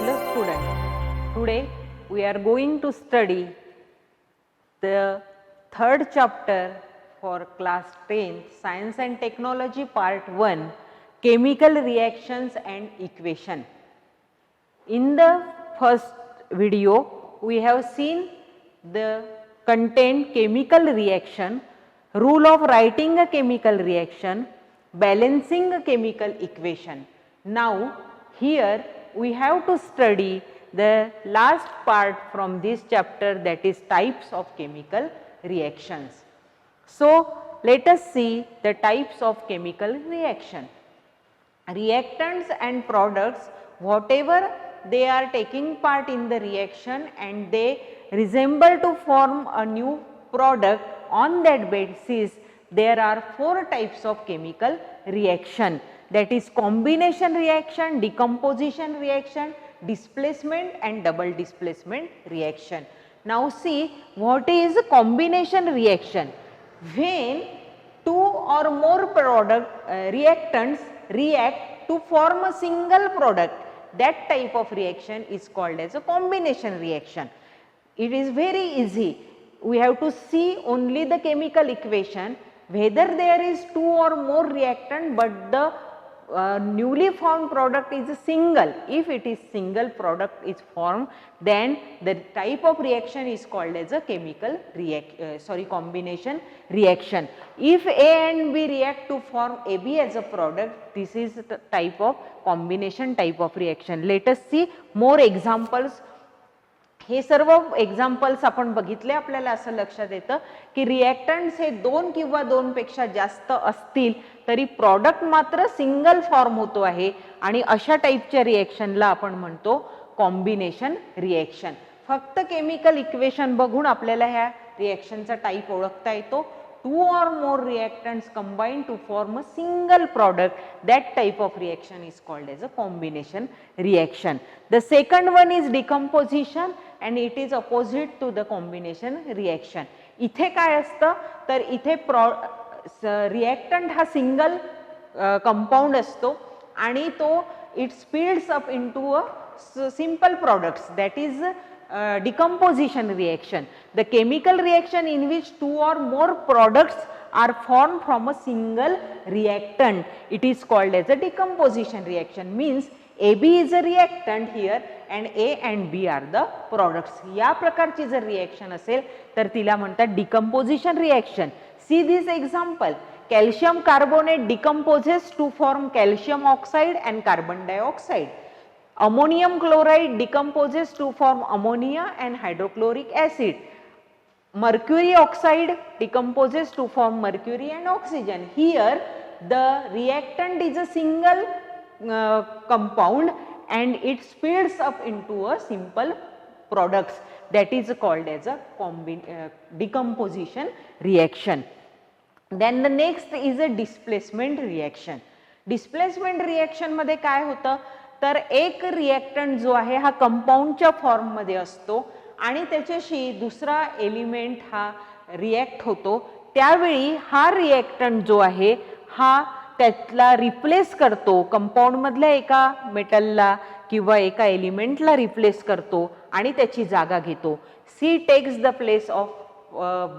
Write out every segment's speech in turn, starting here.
Hello students, today we are going to study the third chapter for class 10 Science and Technology part 1 Chemical Reactions and Equation. In the first video we have seen the content chemical reaction, rule of writing a chemical reaction, balancing a chemical equation. Now here we have to study the last part from this chapter, that is types of chemical reactions. So let us see the types of chemical reaction. Reactants and products, whatever they are taking part in the reaction and they resemble to form a new product, on that basis there are 4 types of chemical reaction, that is combination reaction, decomposition reaction, displacement and double displacement reaction. Now see what is combination reaction. When 2 or more reactants react to form a single product, that type of reaction is called as a combination reaction. It is very easy. We have to see only the chemical equation, whether there is 2 or more reactant but the newly formed product is a single. If it is single product is formed, then the type of reaction is called as a combination reaction. If A and B react to form AB as a product, this is the type of combination type of reaction. Let us see more examples. हे सर्व examples आपण बघितले, आपल्याला असं लक्षात येतं की reactants हे 2 किंवा 2 पेक्षा जास्त असतील तरी प्रॉडक्ट मात्र सिंगल फॉर्म होतो आहे आणि अशा टाइपच्या रिएक्शनला आपण म्हणतो कॉम्बिनेशन रिएक्शन. फक्त केमिकल इक्वेशन बघून आपल्याला ह्या रिएक्शनचा टाइप ओळखता येतो. 2 or more reactants combine to form a single product, that type of reaction is called as a combination reaction. The second one is decomposition and it is opposite to the combination reaction. इथे काय असतं तर इथे reactant हा single compound असतो आणि तो it speeds up into a simple products, that is decomposition reaction. The chemical reaction in which 2 or more products are formed from a single reactant, it is called as a decomposition reaction. Means AB is a reactant here and A and B are the products. या प्रकारची जर reaction असेल तर तिला म्हणतात decomposition reaction. See this example. Calcium carbonate decomposes to form calcium oxide and carbon dioxide. Ammonium chloride decomposes to form ammonia and hydrochloric acid. Mercury oxide decomposes to form mercury and oxygen. Here the reactant is a single compound and it speeds up into a simple products, that is called as a decomposition reaction. Then the next is a displacement reaction. Displacement reaction मध्ये काय होतं तर एक reactant जो आहे हा कंपाऊंडच्या form मध्ये असतो आणि त्याच्याशी दुसरा एलिमेंट हा रिएक्ट होतो. त्यावेळी हा रिएक्टंट जो आहे हा त्यातला रिप्लेस करतो, कंपाऊंड मधल्या एका मेटलला किंवा एका एलिमेंटला रिप्लेस करतो आणि त्याची जागा घेतो. C takes the place of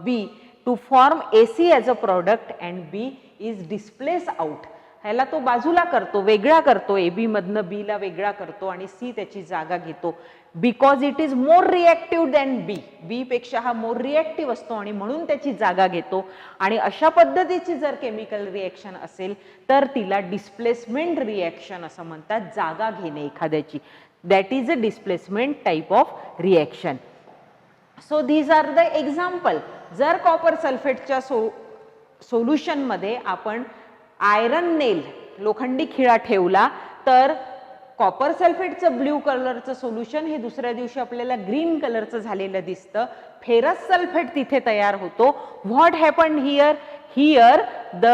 B to form AC as a product and B is displaced out. ह्याला तो बाजूला करतो, वेगळा करतो, AB मधनं B ला वेगळा करतो आणि C त्याची जागा घेतो. Because it is more reactive than B. B पेक्षा हा मोर रिएक्टिव्ह असतो आणि म्हणून त्याची जागा घेतो. आणि अशा पद्धतीची जर केमिकल रिएक्शन असेल तर तिला डिस्प्लेसमेंट रिएक्शन असं म्हणतात, जागा घेणे एखाद्याची. That is a displacement type of reaction. So these are the example. जर कॉपर सल्फेटच्या सोल्युशन मध्ये आपण आयरन नेल लोखंडी खिळा ठेवला तर कॉपर सल्फेटचं ब्ल्यू कलरचं सोल्युशन हे दुसऱ्या दिवशी आपल्याला ग्रीन कलरचं झालेलं दिसतं. फेरस सल्फेट तिथे तयार होतो. What happen here? Here the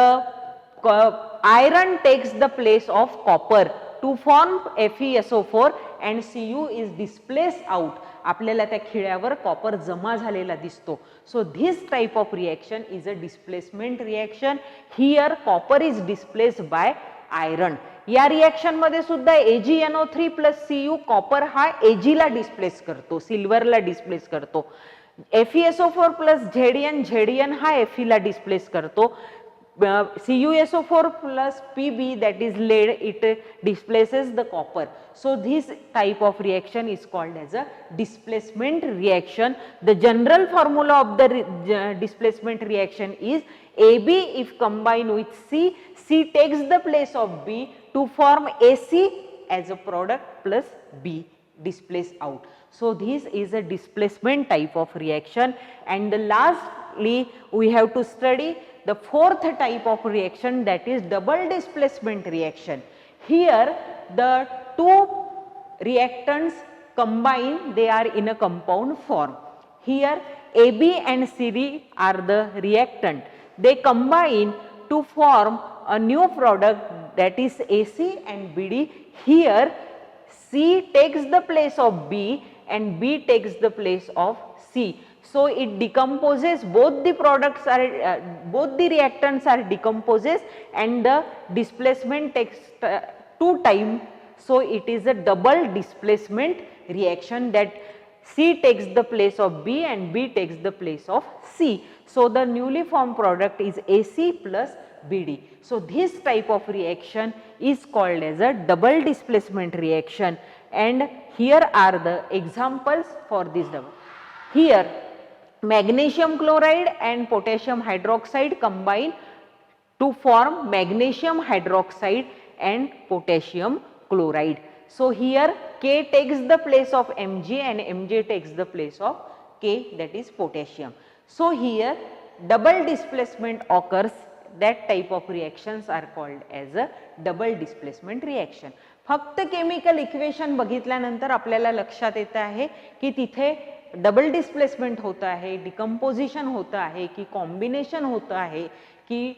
iron takes the place of copper to form FeSO4 and Cu is displace out. आपल्याला त्या खिळ्यावर कॉपर जमा झालेला दिसतो. So this type of reaction is a displacement reaction. Here copper is displaced by iron. या reaction मध्ये सुद्धा AgNO3 plus Cu copper हा Ag ला डिस्प्लेस करतो, सिल्वरला डिस्प्लेस करतो. FeSO4 प्लस Zn हा Fe ला डिस्प्लेस करतो. CuSO4 plus Pb, that is lead, it displaces the copper. So this type of reaction is called as a displacement reaction. The general formula of the displacement reaction is AB if combined with C, C takes the place of B to form AC as a product plus B displace out. So this is a displacement type of reaction. And lastly we have to study the fourth type of reaction, that is double displacement reaction. Here the two reactants combine, they are in a compound form. Here AB and CD are the reactant. They combine to form a new product, that is AC and BD. Here C takes the place of B and B takes the place of C. So it decomposes, both the products are both the reactants are decomposes and the displacement takes 2 time. So it is a double displacement reaction, that C takes the place of B and B takes the place of C. So the newly formed product is AC plus BD. So this type of reaction is called as a double displacement reaction, and here are the examples for this double. Here magnesium chloride and potassium hydroxide combine to form magnesium hydroxide and potassium chloride. So here K takes the place of Mg and Mj takes the place of K, that is potassium. So here double displacement occurs. That type of reactions are called as a double displacement reaction. फक्त chemical equation बघितल्यानंतर आपल्याला लक्षात येत आहे की तिथे double displacement होता है, डिकम्पोजिशन होता है कि कॉम्बिनेशन होता है कि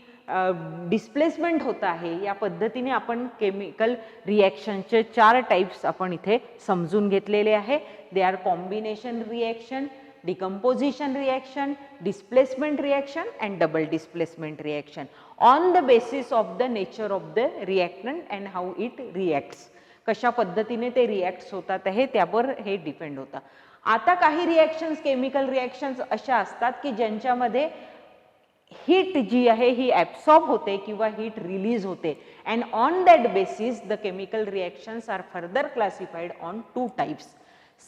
डिस्प्लेसमेंट होता है. या पद्धतीने आपण केमिकल रिएक्शनचे 4 टाइप्स आपण इथे समजून घेतलेले आहे. They are combination reaction, decomposition reaction, displacement reaction and double displacement reaction on the basis of the nature of the reactant and how it reacts. कशा पद्धतीने ते रिएक्ट्स होतात आहे त्यावर हे डिपेंड होतं. आता काही रिएक्शन्स, केमिकल रिएक्शन्स अशा असतात की ज्यांच्यामध्ये हीट जी आहे ही ॲब्सॉर्ब होते किंवा हीट रिलीज होते, and on that basis the chemical reactions are further classified on 2 types.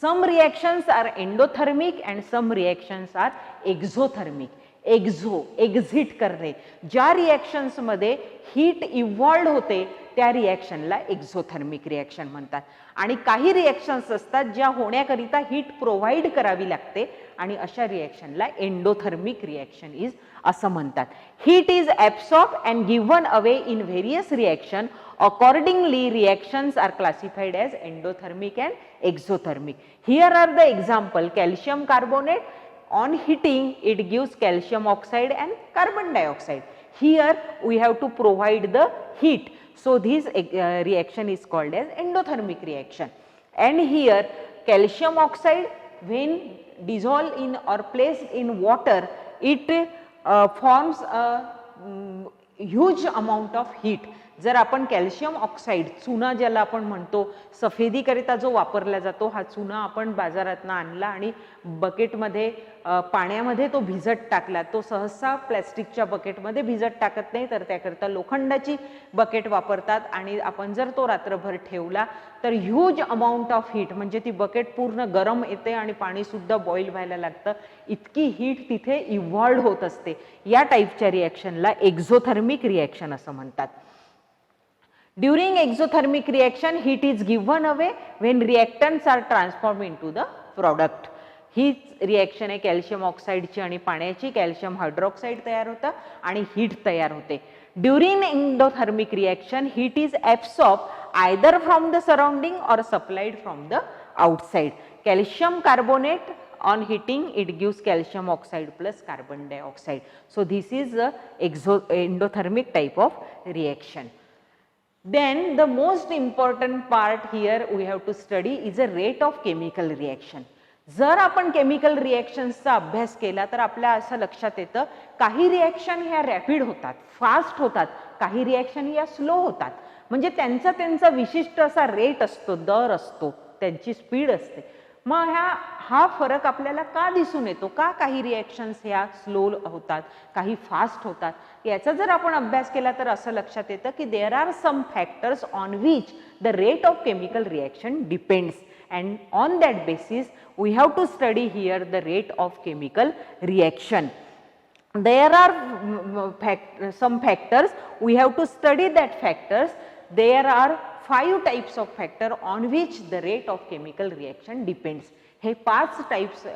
Some reactions are endothermic and some reactions are exothermic. Exit करणे, ज्या रिएक्शन्स मध्ये हीट इव्हॉल्व होते त्या रिएक्शनला एक्झोथर्मिक रिएक्शन म्हणतात. आणि काही रिएक्शन्स असतात ज्या होण्याकरिता हीट प्रोव्हाइड करावी लागते आणि अशा रिएक्शनला एंडोथर्मिक रिएक्शन इज असं म्हणतात. Heat is absorb and given away in various reaction. Accordingly, reactions are classified as endothermic and exothermic. Here are the example: calcium carbonate, on heating it gives calcium oxide and carbon dioxide. Here we have to provide the heat. So this reaction is called as endothermic reaction. And here calcium oxide, when dissolved in or placed in water, it forms a huge amount of heat. जर आपण calcium oxide, चुना ज्याला आपण म्हणतो, सफेदी करिता जो वापरला जातो, हा चुना आपण बाजारातून आणला आणि बकेटमध्ये पाण्यामध्ये तो भिजत टाकला. तो सहसा प्लॅस्टिकच्या बकेटमध्ये भिजत टाकत नाही, तर त्याकरता लोखंडाची बकेट वापरतात. आणि आपण जर तो रात्रभर ठेवला तर ह्यूज अमाऊंट ऑफ हीट, म्हणजे ती बकेट पूर्ण गरम येते आणि पाणी सुद्धा बॉईल व्हायला लागतं, इतकी हीट तिथे इव्हॉल्व होत असते. या टाईपच्या रिएक्शनला एक्झोथर्मिक रिएक्शन असं म्हणतात. During exothermic reaction, heat is given away when reactants are transformed into the product. He reaction आहे कॅल्शियम ऑक्साईडची आणि पाण्याची. कॅल्शियम हायड्रोक्साईड तयार होतं आणि हीट तयार होते. During endothermic reaction, heat is absorb either from the surrounding or supplied from the outside. Calcium carbonate on heating it gives calcium oxide plus carbon dioxide. So this is a endothermic type of reaction. Then the most important part here we have to study is a rate of chemical reaction. जर आपण chemical रिएक्शन्सचा अभ्यास केला तर आपल्या असं लक्षात येतं काही रिएक्शन ह्या रॅपिड होतात, फास्ट होतात, काही रिएक्शन या स्लो होतात. म्हणजे त्यांचा त्यांचा विशिष्ट असा रेट असतो, दर असतो, त्यांची स्पीड असते. मग हा फरक आपल्याला का दिसून येतो, का काही रिॲक्शन्स ह्या स्लो होतात, काही फास्ट होतात, याचा जर आपण अभ्यास केला तर असं लक्षात येतं की there are some factors on which the rate of chemical reaction depends, and on that basis we have to study here the rate of chemical reaction. There are some factors, we have to study that factors. There are 5 types of factor on which the rate of chemical reaction depends. हे 5 types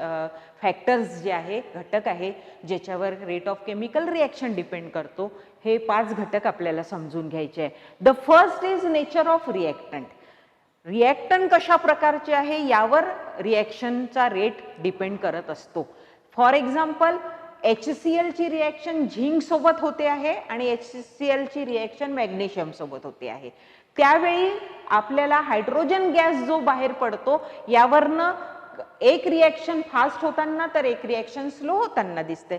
factors जे आहे, घटक आहे ज्याच्यावर rate of chemical reaction depend करतो, हे 5 घटक आपल्याला समजून घ्यायचे आहे. The first is nature of reactant. Reactant कशा प्रकारचे आहे यावर रिॲक्शनचा रेट डिपेंड करत असतो. फॉर एक्झाम्पल HCl ची रिॲक्शन झिंक सोबत होते आहे आणि HCl ची रिॲक्शन मॅग्नेशियम सोबत होते आहे. त्यावेळी आपल्याला हायड्रोजन गॅस जो बाहेर पडतो यावरनं एक रिॲक्शन फास्ट होताना तर एक रिॲक्शन स्लो होताना दिसते.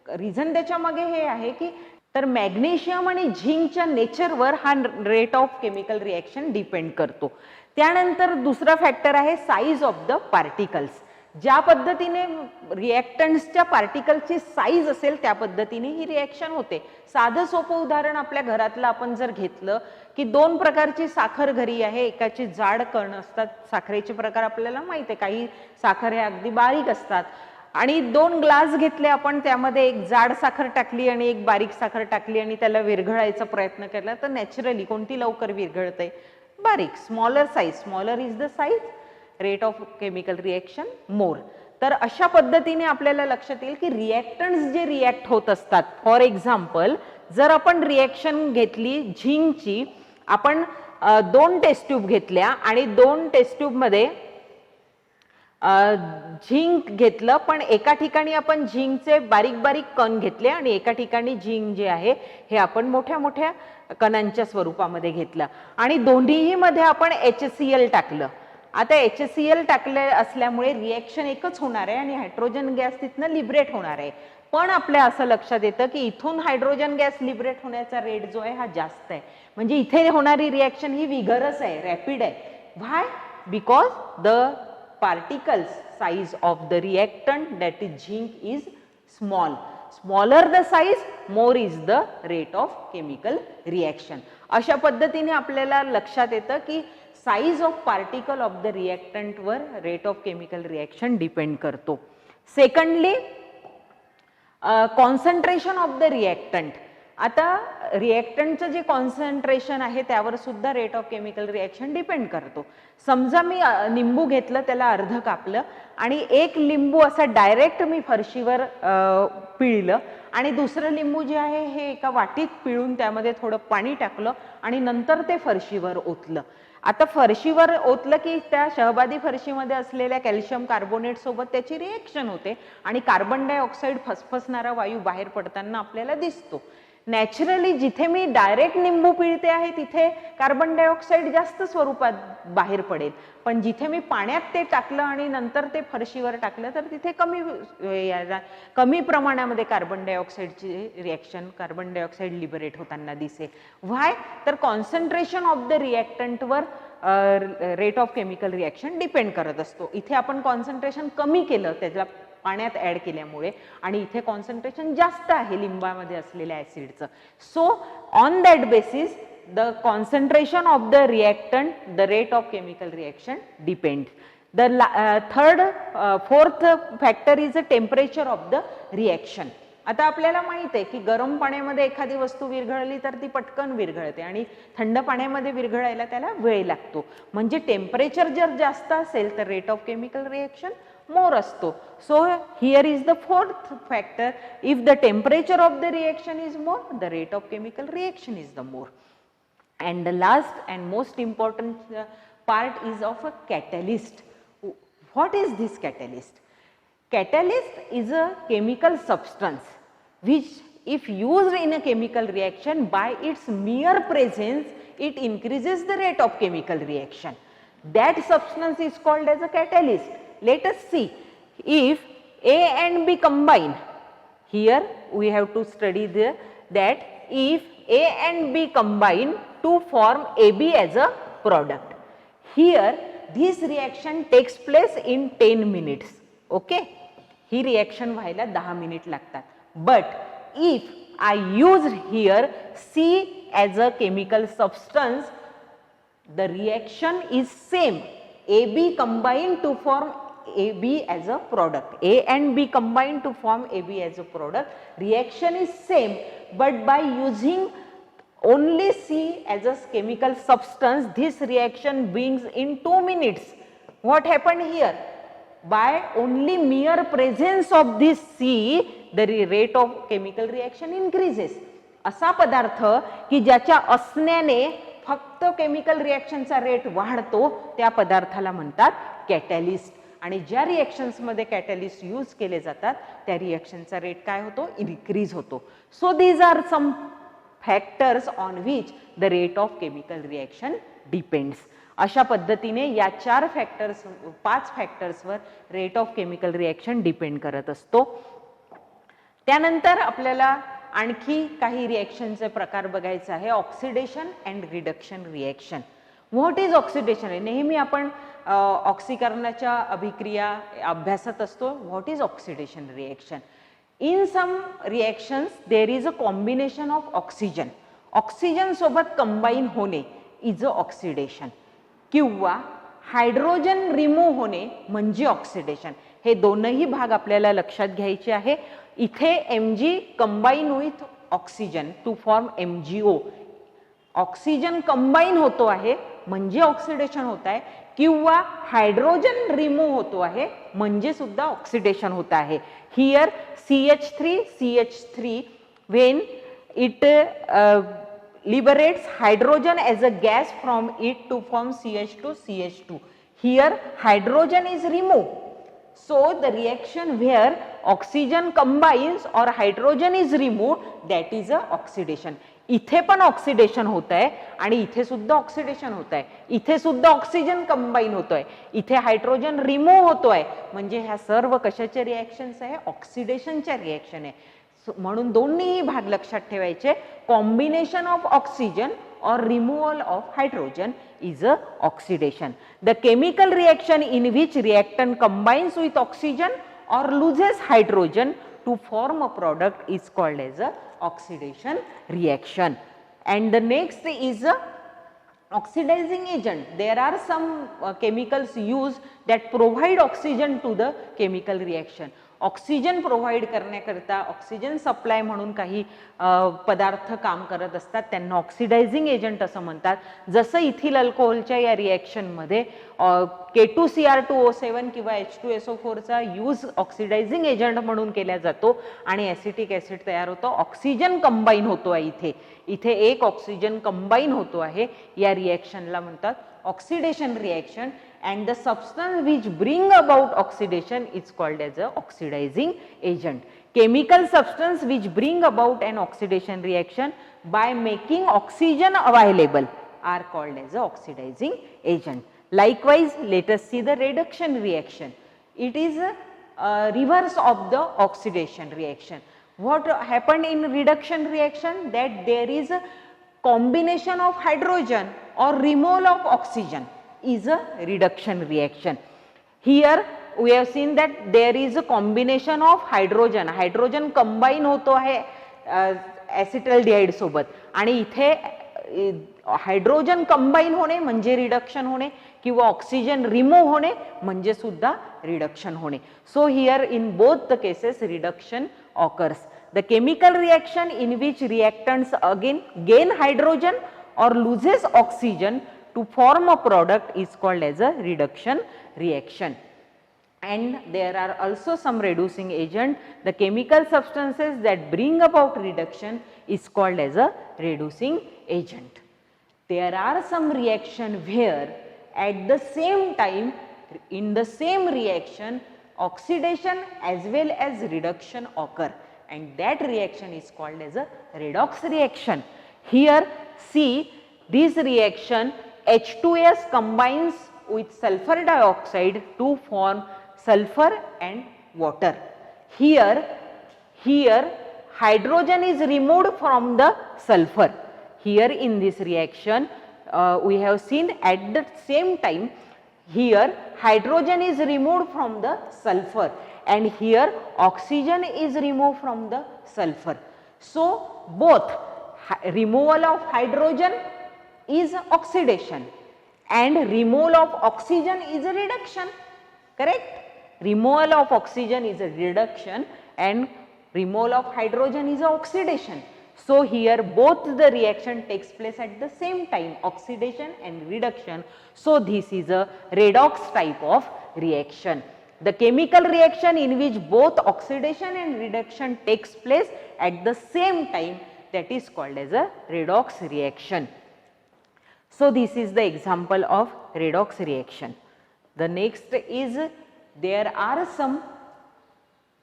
रिझन त्याच्या मागे हे आहे की तर मॅग्नेशियम आणि झिंकच्या नेचरवर हा rate of chemical reaction depend करतो. त्यानंतर दुसरा फॅक्टर आहे साईज ऑफ द पार्टिकल्स. ज्या पद्धतीने रिॲक्टंट्सच्या पार्टिकलची साईज असेल त्या पद्धतीने ही रिॲक्शन होते. साधं सोपं उदाहरण आपल्या घरातलं आपण जर घेतलं की 2 प्रकारची साखर घरी आहे, एकाची जाड कण असतात, साखरेचे प्रकार आपल्याला माहित आहे, काही साखर हे अगदी बारीक असतात, आणि 2 ग्लास घेतले आपण, त्यामध्ये एक जाड साखर टाकली आणि एक बारीक साखर टाकली आणि त्याला विरघळायचा प्रयत्न केला तर नॅचरली कोणती लवकर विरघळते, बारीक, smaller size, smaller is the size, rate of chemical reaction more. तर अशा पद्धतीने आपल्याला लक्षात येईल की रिॲक्टंट्स जे रिॲक्ट होत असतात, फॉर एक्झाम्पल जर आपण रिॲक्शन घेतली झिंकची, आपण 2 टेस्ट ट्यूब घेतल्या आणि 2 टेस्ट ट्यूब मध्ये झिंक घेतलं, पण एका ठिकाणी आपण झिंकचे बारीक बारीक कण घेतले आणि एका ठिकाणी झिंक जे आहे हे आपण मोठ्या मोठ्या कणांच्या स्वरूपामध्ये घेतलं आणि दोन्हीही मध्ये आपण HCl टाकलं. आता HCl टाकले असल्यामुळे रिॲक्शन एकच होणार आहे आणि हायड्रोजन गॅस तिथनं लिबरेट होणार आहे. पण आपल्या असं लक्षात येतं की इथून हायड्रोजन गॅस लिबरेट होण्याचा रेट जो आहे हा जास्त आहे, म्हणजे इथे होणारी रिॲक्शन ही विगरस आहे, रॅपिड आहे. Why? Because the particles size of the reactant, that is zinc, is small. Smaller the size, more is the rate of chemical reaction. अशा पद्धतीने आपल्याला लक्षात येतं की size of particle of the reactant वर rate of chemical reaction depend करतो. Secondly concentration of the reactant. आता रिॲक्टंटचं जे कॉन्सन्ट्रेशन आहे त्यावर सुद्धा rate of chemical reaction depend करतो. समजा मी लिंबू घेतलं, त्याला अर्ध कापलं आणि एक लिंबू असा डायरेक्ट मी फरशीवर पिळलं आणि दुसरं लिंबू जे आहे हे एका वाटीत पिळून त्यामध्ये थोडं पाणी टाकलं आणि नंतर ते फरशीवर ओतलं. आता फरशीवर ओतलं की त्या शहबादी फरशीमध्ये असलेल्या कॅल्शियम कार्बोनेट सोबत त्याची रिॲक्शन होते आणि कार्बन डायऑक्साईड फसफसणारा वायू बाहेर पडताना आपल्याला दिसतो. नॅचरली जिथे मी डायरेक्ट लिंबू पिळते आहे तिथे कार्बन डायऑक्साईड जास्त स्वरूपात बाहेर पडेल, पण जिथे मी पाण्यात ते टाकलं आणि नंतर ते फरशीवर टाकलं तर तिथे कमी प्रमाणामध्ये कार्बन डायऑक्साईडची रिॲक्शन, कार्बन डायऑक्साईड लिबरेट होताना दिसेल. व्हाय? तर कॉन्सन्ट्रेशन ऑफ द रिॲक्टंटवर rate of chemical reaction depend करत असतो. इथे आपण कॉन्सन्ट्रेशन कमी केलं त्याला पाण्यात ऍड केल्यामुळे आणि इथे कॉन्सन्ट्रेशन जास्त आहे लिंबामध्ये असलेल्या ऍसिडचं. So on that basis the concentration of the reactant, the rate of chemical reaction depend. The fourth factor is the temperature of the reaction. आता आपल्याला माहित आहे की गरम पाण्यामध्ये एखादी वस्तू विरघळली तर ती पटकन विरघळते आणि थंड पाण्यामध्ये विरघळायला त्याला वेळ लागतो. म्हणजे टेम्परेचर जर जास्त असेल तर रेट ऑफ केमिकल रिॲक्शन मोर असतो. So here is the fourth factor. If the temperature of the reaction is more, the rate of chemical reaction is the more. And the last and most important part is of a catalyst. What is this catalyst? Catalyst is a chemical substance which if used in a chemical reaction, by its mere presence it increases the rate of chemical reaction. That substance is called as a catalyst. Let us see. If A and B combine, here we have to study that if A and B combine to form AB as a product. Here this reaction takes place in 10 minutes. Okay, he reaction व्हायला 10 minute लागतात. But if I use here C as a chemical substance, the reaction is same. AB combined to form AB as a product. A and B combined to form AB as a product. Reaction is same, but by using only C as a chemical substance, this reaction brings in 2 minutes. What happened here? By only mere presence of this C, the rate of chemical reaction increases. असा पदार्थ की ज्याच्या असण्याने फक्त chemical रिएक्शनचा rate वाढतो त्या पदार्थाला म्हणतात catalyst. आणि ज्या रिएक्शन्स मध्ये कॅटॅलिस्ट यूज केले जातात त्या रिएक्शनचा रेट काय होतो? इन्क्रीज होतो. So these are some factors on which the rate of chemical reaction depends. अशा पद्धतीने या 5 फॅक्टर्सवर rate of chemical reaction depend करत असतो. त्यानंतर आपल्याला आणखी काही रिएक्शनचे प्रकार बघायचे आहे. Oxidation and reduction reaction. What is oxidation? नेहमी आपण ऑक्सीकरणाच्या अभिक्रिया अभ्यासत असतो. What is oxidation reaction? In some reactions there is a combination of oxygen. Oxygen सोबत कंबाईन होणे इज अ ऑक्सिडेशन. किंवा हायड्रोजन रिमूव्ह होणे म्हणजे ऑक्सिडेशन. हे दोनही भाग आपल्याला लक्षात घ्यायचे आहे. इथे Mg combine with oxygen two form MgO. Oxygen combine होतो आहे म्हणजे ऑक्सिडेशन होत आहे, किंवा हायड्रोजन रिमूव्ह होतो आहे म्हणजे सुद्धा ऑक्सिडेशन होत आहे. Here CH3 when it liberates hydrogen as a gas from it to form CH2. Here hydrogen is removed. So the reaction where oxygen combines or hydrogen is removed, that is a oxidation. इथे पण oxidation होत आहे आणि इथे सुद्धा oxidation होत आहे. इथे सुद्धा ऑक्सिजन कंबाईन होतोय, इथे हायड्रोजन रिमूव्ह होतोय. म्हणजे ह्या सर्व कशाच्या रिएक्शन्स आहे? ऑक्सिडेशनच्या रिएक्शन आहे. म्हणून दोन्ही भाग लक्षात ठेवायचे. Combination of oxygen or removal of hydrogen is a oxidation. The chemical reaction in which reactant combines with oxygen or loses hydrogen to form a product is called as a oxidation reaction. And the next is a oxidizing agent. There are some chemicals used that provide oxygen to the chemical reaction. Oxygen provide करण्याकरता oxygen supply म्हणून काही पदार्थ काम करत असतात, त्यांना oxidizing agent असं म्हणतात. जसं इथिल अल्कोहोलच्या या रिएक्शनमध्ये K2Cr2O7 किंवा H2SO4 चा यूज ऑक्सिडायझिंग एजंट म्हणून केला जातो आणि ॲसिटिक ॲसिड तयार होतो. ऑक्सिजन कंबाईन होतो आहे इथे. इथे एक ऑक्सिजन कंबाईन होतो आहे. या रिएक्शनला म्हणतात oxidation reaction. And the substance which bring about oxidation is called as a oxidizing agent. Chemical substance which bring about an oxidation reaction by making oxygen available are called as a oxidizing agent. Likewise, let us see the reduction reaction. It is a reverse of the oxidation reaction. What happened in reduction reaction? That there is a combination of hydrogen or removal of oxygen is a reduction reaction. Here we have seen that there is a combination of hydrogen. Hydrogen combine होतो आहे ॲसिटल्डिहाइड सोबत आणि इथे hydrogen combine होणे म्हणजे reduction होणे, किंवा oxygen remove होणे म्हणजे सुद्धा रिडक्शन होणे. So here in both the cases reduction occurs. The chemical reaction in which reactants again gain hydrogen or loses oxygen to form a product is called as a reduction reaction. And there are also some reducing agent. The chemical substances that bring about reduction is called as a reducing agent. There are some reaction where at the same time in the same reaction oxidation as well as reduction occur, and that reaction is called as a redox reaction. Here see this reaction, H2S combines with sulfur dioxide to form sulfur and water. Here hydrogen is removed from the sulfur. here in this reaction we have seen at the same time here hydrogen is removed from the sulfur and here oxygen is removed from the sulfur. So both removal of hydrogen is oxidation and removal of oxygen is a reduction, correct? Removal of oxygen is a reduction and removal of hydrogen is a oxidation. So here both the reaction takes place at the same time, oxidation and reduction. So this is a redox type of reaction. The chemical reaction in which both oxidation and reduction takes place at the same time, that is called as a redox reaction. So this is the example of redox reaction. The next is there are some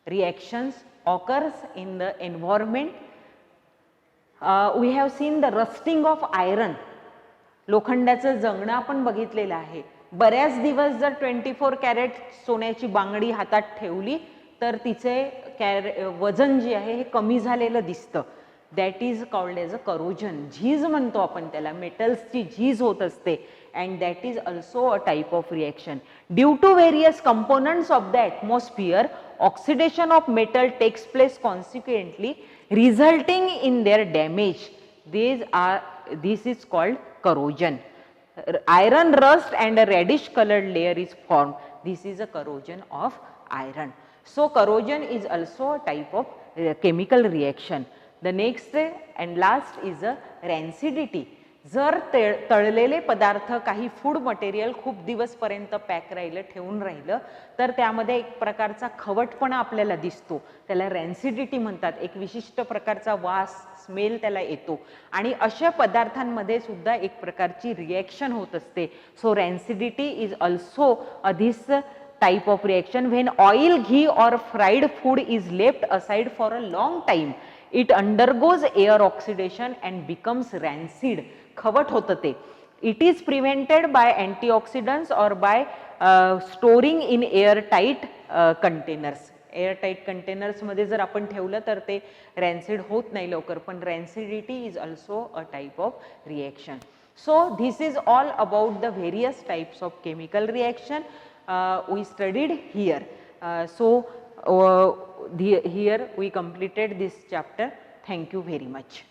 reactions occurs in the environment. We have seen the rusting of iron. लोखंडाचं जंगण आपण बघितलेलं आहे. बऱ्याच दिवस जर 24 crate सोन्याची बांगडी हातात ठेवली तर तिचे वजन जे आहे हे कमी झालेलं दिसतं. That is called as a corrosion. झीज म्हणतो आपण त्याला, मेटल्सची झीज होत असते and that is also a type of reaction. Due to various components of the atmosphere, oxidation of metal takes place consequently, resulting in their damage. This is called corrosion. Iron rust and a reddish colored layer is formed. This is a corrosion of iron. So corrosion is also a type of chemical reaction. The next and last is a rancidity. जर तळलेले पदार्थ काही food material खूप दिवस पर्यंत pack राहिलं, ठेवून राहिलं तर त्यामध्ये एक प्रकारचा खवटपणा आपल्याला दिसतो, त्याला रॅन्सिडिटी म्हणतात. एक विशिष्ट प्रकारचा वास, स्मेल त्याला येतो आणि अशा पदार्थांमध्ये सुद्धा एक प्रकारची रिएक्शन होत असते. So rancidity is also this type of reaction. When oil, ghee or fried food is left aside for a long time, it undergoes air oxidation and becomes rancid. खवट होतं ते. It is prevented by antioxidants or by storing in airtight containers. Airtight कंटेनर्समध्ये जर आपण ठेवलं तर ते रॅन्सिड होत नाही लवकर, पण rancidity is also a type of reaction. So this is all about the various types of chemical reaction we studied here. Here we completed this chapter. Thank you very much.